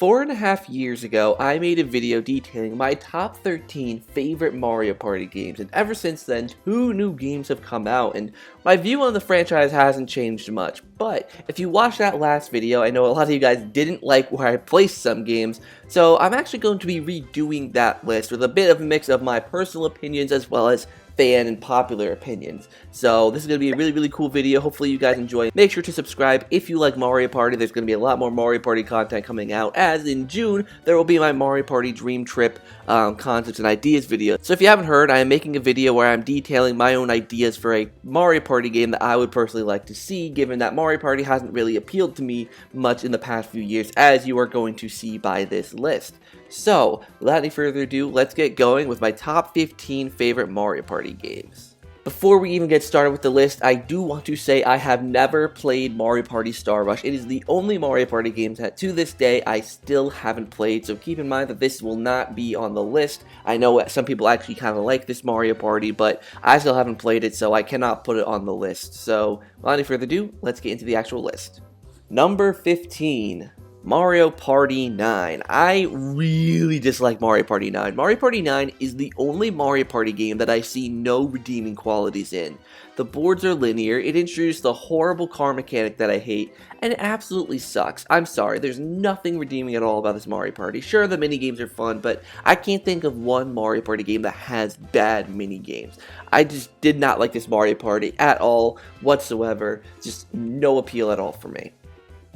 4.5 years ago, I made a video detailing my top 13 favorite Mario Party games, and ever since then, 2 new games have come out, and my view on the franchise hasn't changed much. But if you watched that last video, I know a lot of you guys didn't like where I placed some games, so I'm actually going to be redoing that list with a bit of a mix of my personal opinions as well as fan and popular opinions. So this is going to be a really cool video. Hopefully you guys enjoy. Make sure to subscribe if you like Mario Party. There's going to be a lot more Mario Party content coming out, as in June there will be my Mario Party Dream Trip concepts and ideas video. So if you haven't heard, I am making a video where I'm detailing my own ideas for a Mario Party game that I would personally like to see, given that Mario Party hasn't really appealed to me much in the past few years, as you are going to see by this list. So, without any further ado, let's get going with my top 15 favorite Mario Party games. Before we even get started with the list, I do want to say I have never played Mario Party Star Rush. It is the only Mario Party game that to this day I still haven't played, so keep in mind that this will not be on the list. I know some people actually kind of like this Mario Party, but I still haven't played it, so I cannot put it on the list. So, without any further ado, let's get into the actual list. Number 15. Mario Party 9. I really dislike Mario Party 9. Mario Party 9 is the only Mario Party game that I see no redeeming qualities in. The boards are linear, it introduced the horrible car mechanic that I hate, and it absolutely sucks. I'm sorry, there's nothing redeeming at all about this Mario Party. Sure, the minigames are fun, but I can't think of one Mario Party game that has bad minigames. I just did not like this Mario Party at all, whatsoever. Just no appeal at all for me.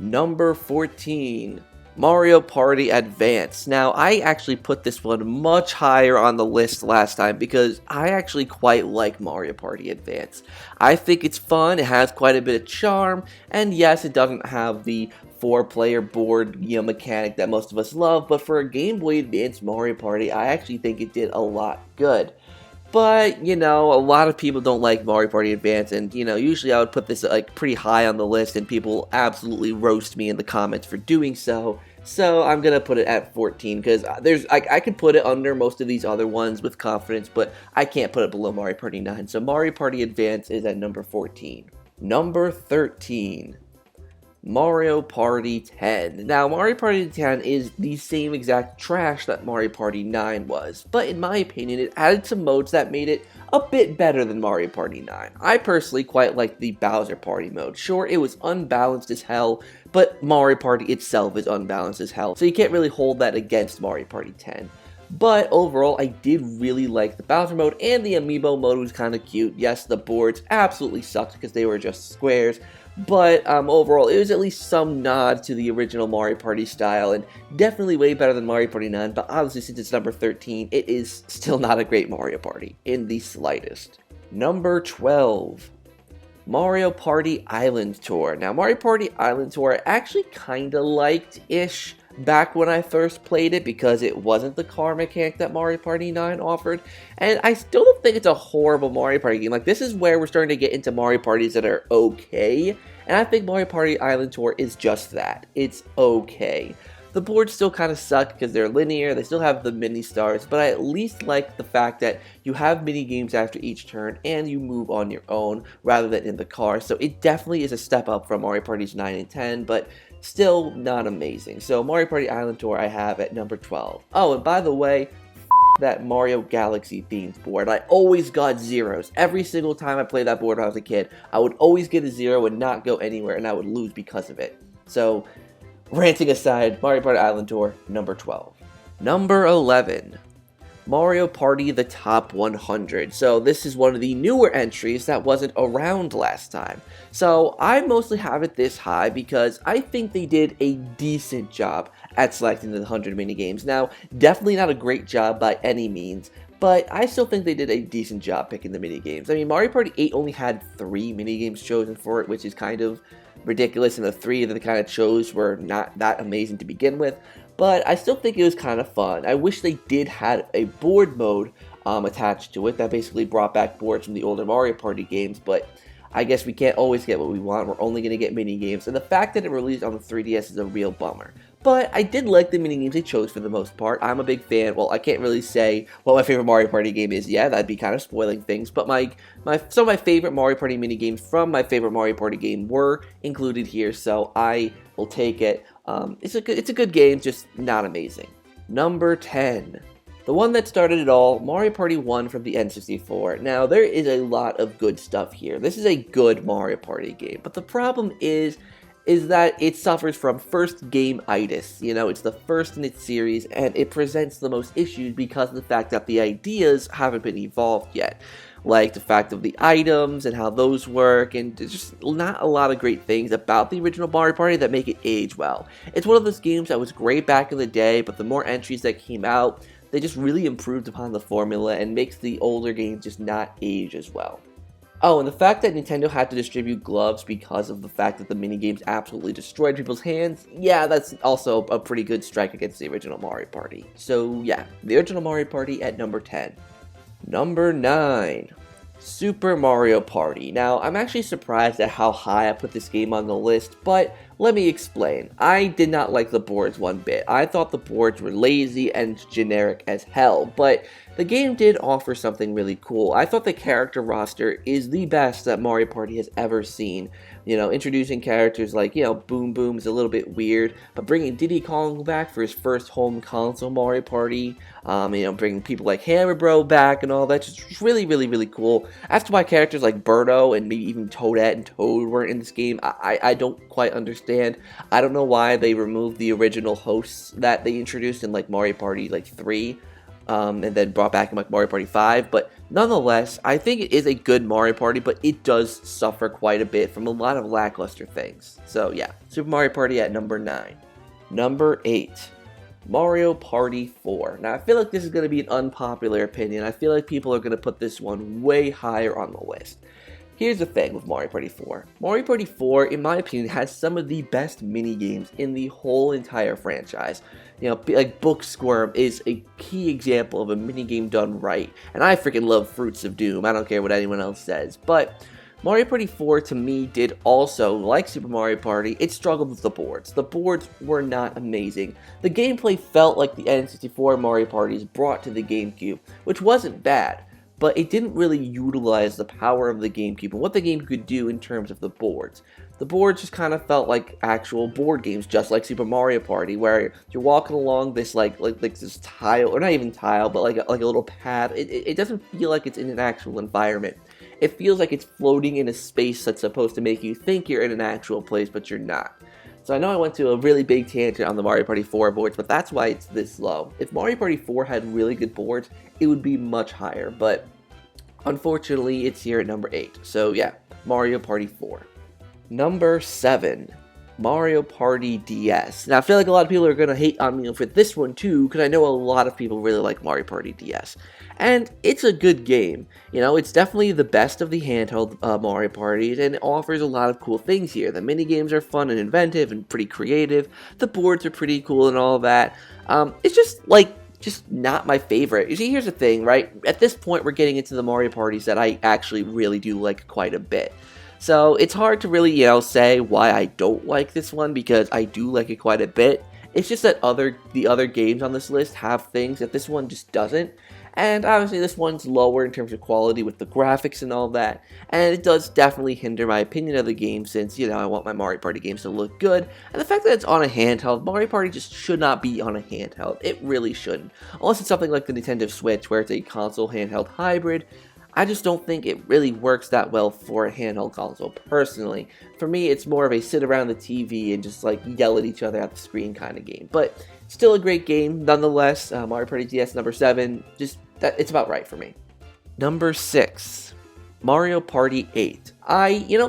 Number 14, Mario Party Advance. Now, I actually put this one much higher on the list last time because I actually quite like Mario Party Advance. I think it's fun, it has quite a bit of charm, and yes, it doesn't have the 4-player board, mechanic that most of us love, but for a Game Boy Advance Mario Party, I actually think it did a lot good. But, a lot of people don't like Mario Party Advance, and, usually I would put this, pretty high on the list, and people absolutely roast me in the comments for doing so. So, I'm gonna put it at 14, because I could put it under most of these other ones with confidence, but I can't put it below Mario Party 9. So, Mario Party Advance is at number 14. Number 13. Mario Party 10. Now, Mario Party 10 is the same exact trash that Mario Party 9 was, but in my opinion, it added some modes that made it a bit better than Mario Party 9. I personally quite liked the Bowser Party mode. Sure, it was unbalanced as hell, but Mario Party itself is unbalanced as hell, so you can't really hold that against Mario Party 10. But overall, I did really like the Bowser mode, and the Amiibo mode was kind of cute. Yes, the boards absolutely sucked because they were just squares, but overall, it was at least some nod to the original Mario Party style, and definitely way better than Mario Party 9, but obviously since it's number 13, it is still not a great Mario Party, in the slightest. Number 12. Mario Party Island Tour. Now, Mario Party Island Tour I actually kinda liked-ish back when I first played it because it wasn't the car mechanic that Mario Party 9 offered, and I still don't think it's a horrible Mario Party game. Like, this is where we're starting to get into Mario Parties that are okay, and I think Mario Party Island Tour is just that. It's okay. The boards still kind of suck because they're linear, they still have the mini stars, but I at least like the fact that you have mini games after each turn and you move on your own rather than in the car, so it definitely is a step up from Mario Parties 9 and 10, but still not amazing. So Mario Party Island Tour I have at number 12. Oh, and by the way, that Mario Galaxy themed board. I always got zeros. Every single time I played that board when I was a kid, I would always get a zero and not go anywhere, and I would lose because of it. So, ranting aside, Mario Party Island Tour, number 12. Number 11. Mario Party The Top 100. So this is one of the newer entries that wasn't around last time. So I mostly have it this high because I think they did a decent job at selecting the 100 minigames. Now, definitely not a great job by any means, but I still think they did a decent job picking the minigames. I mean, Mario Party 8 only had 3 minigames chosen for it, which is kind of ridiculous, and the 3 that they kind of chose were not that amazing to begin with. But I still think it was kind of fun. I wish they did have a board mode attached to it that basically brought back boards from the older Mario Party games, but I guess we can't always get what we want. We're only going to get mini games, and the fact that it released on the 3DS is a real bummer. But I did like the minigames they chose for the most part. I'm a big fan. Well, I can't really say what my favorite Mario Party game is. Yeah, that'd be kind of spoiling things. But some of my favorite Mario Party minigames from my favorite Mario Party game were included here, so I will take it. It's a good game, just not amazing. Number 10. The one that started it all, Mario Party 1 from the N64. Now, there is a lot of good stuff here. This is a good Mario Party game, but the problem is that it suffers from first game-itis. You know, it's the first in its series, and it presents the most issues because of the fact that the ideas haven't been evolved yet. Like the fact of the items and how those work, and there's just not a lot of great things about the original Mario Party that make it age well. It's one of those games that was great back in the day, but the more entries that came out, they just really improved upon the formula and makes the older games just not age as well. Oh, and the fact that Nintendo had to distribute gloves because of the fact that the minigames absolutely destroyed people's hands, yeah, that's also a pretty good strike against the original Mario Party. So yeah, the original Mario Party at number 10. Number 9. Super Mario Party. Now, I'm actually surprised at how high I put this game on the list, but let me explain. I did not like the boards one bit. I thought the boards were lazy and generic as hell, but the game did offer something really cool. I thought the character roster is the best that Mario Party has ever seen. You know, introducing characters like, Boom Boom is a little bit weird, but bringing Diddy Kong back for his first home console Mario Party, bringing people like Hammer Bro back and all that, just really, really, really cool. As to why characters like Birdo and maybe even Toadette and Toad weren't in this game, I don't quite understand. I don't know why they removed the original hosts that they introduced in like Mario Party 3. And then brought back in like Mario Party 5, but nonetheless, I think it is a good Mario Party, but it does suffer quite a bit from a lot of lackluster things. So yeah, Super Mario Party at number 9. Number 8. Mario Party 4. Now, I feel like this is going to be an unpopular opinion. I feel like people are going to put this one way higher on the list. Here's the thing with Mario Party 4. Mario Party 4, in my opinion, has some of the best mini-games in the whole entire franchise. Like Book Squirm is a key example of a minigame done right, and I freaking love Fruits of Doom. I don't care what anyone else says, but Mario Party 4 to me did also, like Super Mario Party, it struggled with the boards. The boards were not amazing. The gameplay felt like the N64 Mario Parties brought to the GameCube, which wasn't bad, but it didn't really utilize the power of the GameCube and what the game could do in terms of the boards. The boards just kind of felt like actual board games, just like Super Mario Party, where you're walking along this like this tile, or not even tile, but like a little path. It doesn't feel like it's in an actual environment. It feels like it's floating in a space that's supposed to make you think you're in an actual place, but you're not. So I know I went to a really big tangent on the Mario Party 4 boards, but that's why it's this low. If Mario Party 4 had really good boards, it would be much higher, but unfortunately, it's here at number 8. So yeah, Mario Party 4. Number 7. Mario Party DS. Now, I feel like a lot of people are going to hate on me for this one too, because I know a lot of people really like Mario Party DS. And it's a good game. It's definitely the best of the handheld Mario Parties, and it offers a lot of cool things here. The minigames are fun and inventive and pretty creative. The boards are pretty cool and all that. It's just not my favorite. You see, here's the thing, right? At this point, we're getting into the Mario Parties that I actually really do like quite a bit. So it's hard to really, say why I don't like this one, because I do like it quite a bit. It's just that the other games on this list have things that this one just doesn't. And obviously this one's lower in terms of quality with the graphics and all that. And it does definitely hinder my opinion of the game, since, I want my Mario Party games to look good. And the fact that it's on a handheld, Mario Party just should not be on a handheld. It really shouldn't. Unless it's something like the Nintendo Switch, where it's a console handheld hybrid. I just don't think it really works that well for a handheld console, personally. For me, it's more of a sit around the TV and just yell at each other at the screen kind of game. But still a great game, nonetheless. Mario Party DS number 7, it's about right for me. Number 6. Mario Party 8.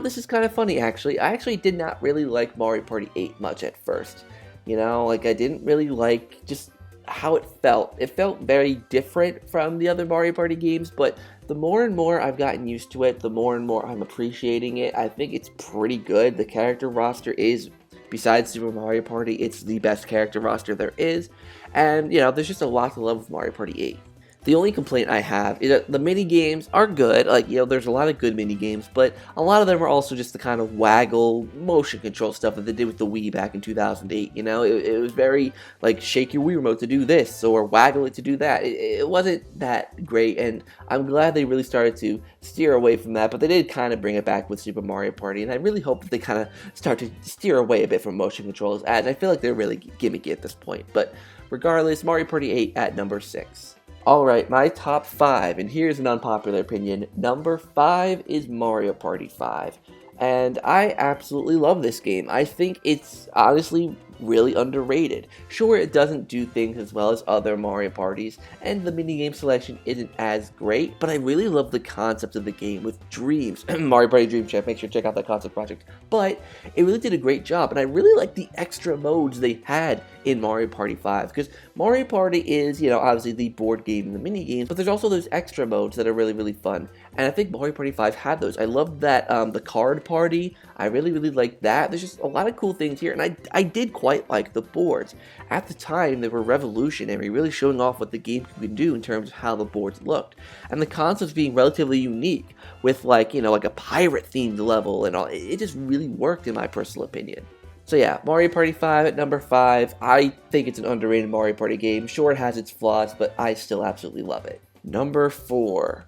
This is kind of funny actually. I actually did not really like Mario Party 8 much at first. I didn't really like just how it felt. It felt very different from the other Mario Party games, but the more and more I've gotten used to it, the more and more I'm appreciating it. I think it's pretty good. The character roster is, besides Super Mario Party, it's the best character roster there is. And, there's just a lot to love with Mario Party 8. The only complaint I have is that the mini games are good, like, there's a lot of good mini games, but a lot of them are also just the kind of waggle motion control stuff that they did with the Wii back in 2008, it was very, like, shake your Wii remote to do this, or waggle it to do that. It wasn't that great, and I'm glad they really started to steer away from that, but they did kind of bring it back with Super Mario Party, and I really hope that they kind of start to steer away a bit from motion controls, as I feel like they're really gimmicky at this point, but regardless, Mario Party 8 at number 6. Alright, my top 5, and here's an unpopular opinion. Number 5 is Mario Party 5, and I absolutely love this game. I think it's honestly really underrated. Sure, it doesn't do things as well as other Mario Parties, and the minigame selection isn't as great, but I really love the concept of the game with Dreams. Mario Party Dream Chef, make sure to check out that concept project. But it really did a great job, and I really like the extra modes they had in Mario Party 5, because Mario Party is, obviously the board game and the mini games, but there's also those extra modes that are really, really fun, and I think Mario Party 5 had those. I love that, the card party, I really, really like that. There's just a lot of cool things here, and I did quite like the boards. At the time, they were revolutionary, really showing off what the game could do in terms of how the boards looked, and the concepts being relatively unique, with like a pirate-themed level and all. It just really worked in my personal opinion. So yeah, Mario Party 5 at number 5. I think it's an underrated Mario Party game. Sure, it has its flaws, but I still absolutely love it. Number 4.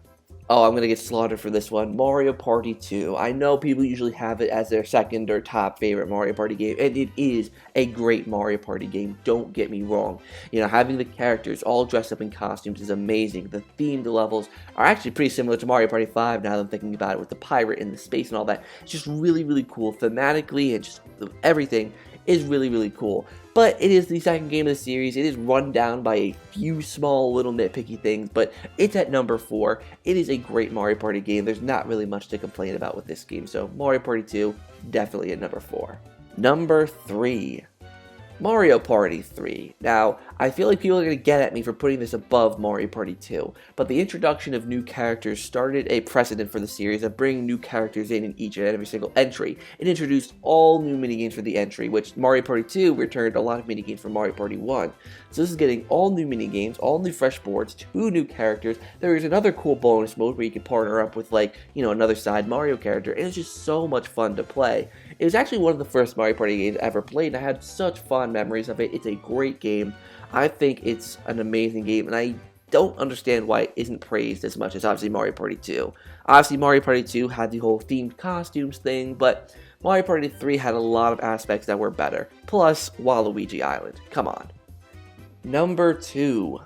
Oh, I'm going to get slaughtered for this one. Mario Party 2. I know people usually have it as their second or top favorite Mario Party game, and it is a great Mario Party game, don't get me wrong. Having the characters all dressed up in costumes is amazing. The themed levels are actually pretty similar to Mario Party 5 now that I'm thinking about it, with the pirate and the space and all that. It's just really, really cool thematically, and just everything is really, really cool. But it is the second game of the series. It is run down by a few small little nitpicky things, but it's at number 4. It is a great Mario Party game. There's not really much to complain about with this game, so Mario Party 2, definitely at number 4. Number 3. Mario Party 3. Now, I feel like people are going to get at me for putting this above Mario Party 2, but the introduction of new characters started a precedent for the series of bringing new characters in each and every single entry. It introduced all new minigames for the entry, which Mario Party 2 returned a lot of minigames from Mario Party 1. So this is getting all new minigames, all new fresh boards, 2 new characters. There is another cool bonus mode where you can partner up with, like, another side Mario character, and it's just so much fun to play. It was actually one of the first Mario Party games I ever played, and I had such fond memories of it. It's a great game. I think it's an amazing game, and I don't understand why it isn't praised as much as obviously Mario Party 2. Obviously, Mario Party 2 had the whole themed costumes thing, but Mario Party 3 had a lot of aspects that were better. Plus, Waluigi Island. Come on. Number 2.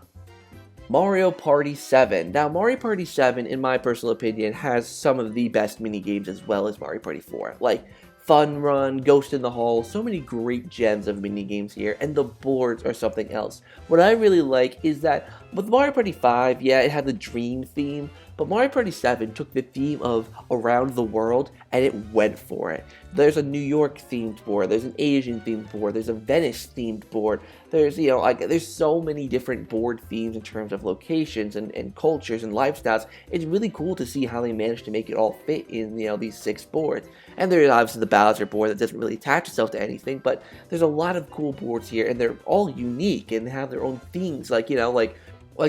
Mario Party 7. Now, Mario Party 7, in my personal opinion, has some of the best minigames as well as Mario Party 4. Like, Fun Run, Ghost in the Hall, so many great gems of minigames here, and the boards are something else. What I really like is that with Mario Party 5, yeah, it had the dream theme, but Mario Party 7 took the theme of around the world and it went for it. There's a New York themed board, there's an Asian themed board, there's a Venice themed board, there's, there's so many different board themes in terms of locations and cultures and lifestyles. It's really cool to see how they managed to make it all fit in, these 6 boards. And there's obviously the Bowser board that doesn't really attach itself to anything, but there's a lot of cool boards here, and they're all unique and have their own themes, like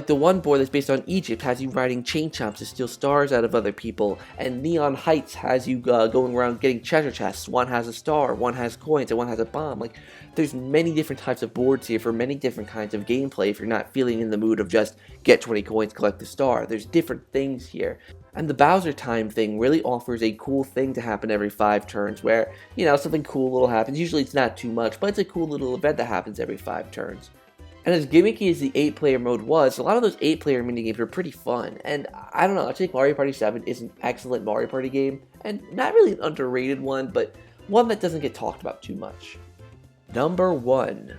the one board that's based on Egypt has you riding chain chomps to steal stars out of other people, and Neon Heights has you going around getting treasure chests. One has a star, one has coins, and one has a bomb. Like, there's many different types of boards here for many different kinds of gameplay if you're not feeling in the mood of just get 20 coins, collect the star. There's different things here. And the Bowser time thing really offers a cool thing to happen every 5 turns where, something cool little happens. Usually it's not too much, but it's a cool little event that happens every 5 turns. And as gimmicky as the 8-player mode was, a lot of those 8-player minigames were pretty fun. And I don't know, I think Mario Party 7 is an excellent Mario Party game, and not really an underrated one, but one that doesn't get talked about too much. Number 1.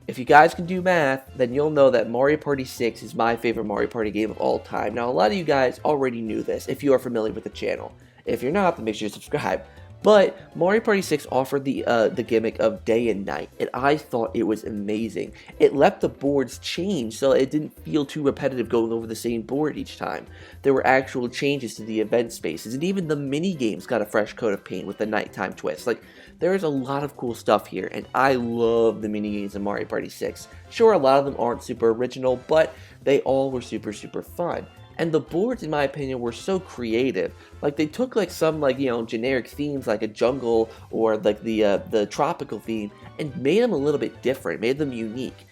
If you guys can do math, then you'll know that Mario Party 6 is my favorite Mario Party game of all time. Now, a lot of you guys already knew this if you are familiar with the channel. If you're not, then make sure to subscribe. But Mario Party 6 offered the gimmick of day and night, and I thought it was amazing. It let the boards change so it didn't feel too repetitive going over the same board each time. There were actual changes to the event spaces, and even the mini games got a fresh coat of paint with the nighttime twist. Like, there is a lot of cool stuff here, and I love the mini games in Mario Party 6. Sure, a lot of them aren't super original, but they all were super fun. And the boards, in my opinion, were so creative. Like, they took like some generic themes like a jungle or like the tropical theme and made them a little bit different, made them unique.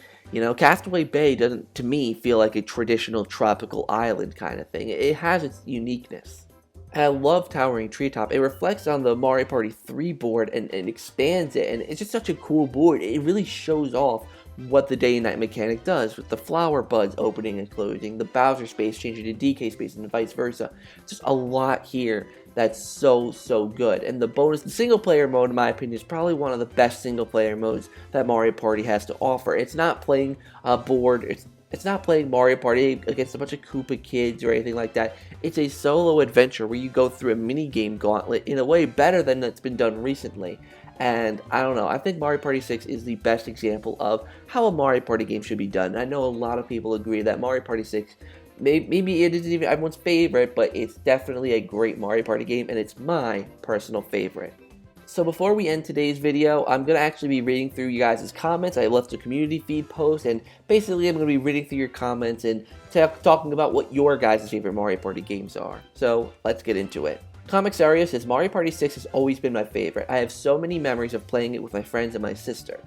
Castaway Bay doesn't, to me, feel like a traditional tropical island kind of thing. It has its uniqueness. And I love Towering Treetop. It reflects on the Mario Party 3 board and expands it, and it's just such a cool board. It really shows off what the day and night mechanic does, with the flower buds opening and closing, the Bowser space changing to DK space, and vice versa. Just a lot here that's so good. And the single player mode, in my opinion, is probably one of the best single player modes that Mario Party has to offer. It's not playing a board, it's not playing Mario Party against a bunch of Koopa kids or anything like that. It's a solo adventure where you go through a mini game gauntlet in a way better than it's been done recently. And I don't know, I think Mario Party 6 is the best example of how a Mario Party game should be done. I know a lot of people agree that Mario Party 6, maybe it isn't even everyone's favorite, but it's definitely a great Mario Party game, and it's my personal favorite. So before we end today's video, I'm going to actually be reading through you guys' comments. I left a community feed post, and basically I'm going to be reading through your comments and talking about what your guys' favorite Mario Party games are. So let's get into it. Comics Aria says, Mario Party 6 has always been my favorite. I have so many memories of playing it with my friends and my sister.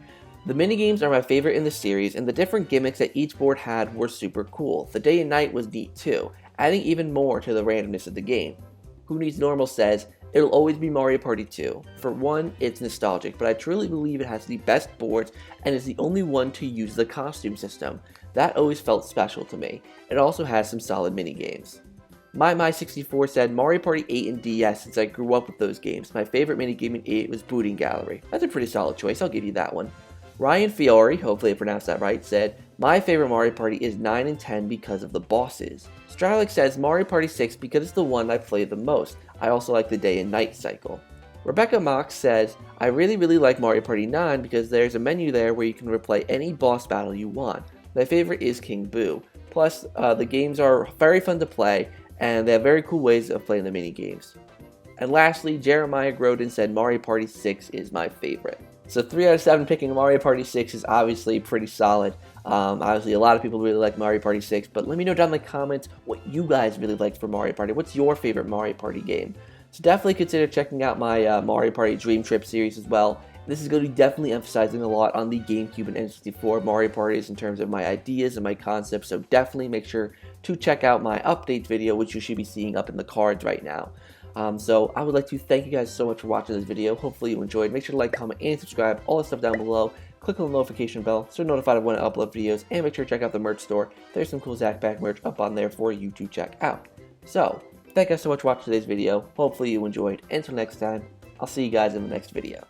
The minigames are my favorite in the series, and the different gimmicks that each board had were super cool. The day and night was neat too, adding even more to the randomness of the game. Who Needs Normal says, it'll always be Mario Party 2. For one, it's nostalgic, but I truly believe it has the best boards and is the only one to use the costume system. That always felt special to me. It also has some solid minigames. My64 said, Mario Party 8 and DS since I grew up with those games. My favorite minigame in 8 was Booting Gallery. That's a pretty solid choice, I'll give you that one. Ryan Fiore, hopefully I pronounced that right, said, my favorite Mario Party is 9 and 10 because of the bosses. Stralic says, Mario Party 6 because it's the one I play the most. I also like the day and night cycle. Rebecca Mox says, I really like Mario Party 9 because there's a menu there where you can replay any boss battle you want. My favorite is King Boo. Plus, the games are very fun to play, and they have very cool ways of playing the mini games. And lastly, Jeremiah Groden said Mario Party 6 is my favorite. So 3 out of 7 picking Mario Party 6 is obviously pretty solid. Obviously, a lot of people really like Mario Party 6, but let me know down in the comments what you guys really liked for Mario Party. What's your favorite Mario Party game? So definitely consider checking out my Mario Party Dream Trip series as well. This is going to be definitely emphasizing a lot on the GameCube and N64 Mario Parties in terms of my ideas and my concepts, so definitely make sure to check out my updates video, which you should be seeing up in the cards right now. So I would like to thank you guys so much for watching this video. Hopefully you enjoyed. Make sure to like, comment, and subscribe. All the stuff down below. Click on the notification bell so you're notified of when I upload videos, and make sure to check out the merch store. There's some cool ZakPak merch up on there for you to check out. So, thank you guys so much for watching today's video. Hopefully you enjoyed. Until next time, I'll see you guys in the next video.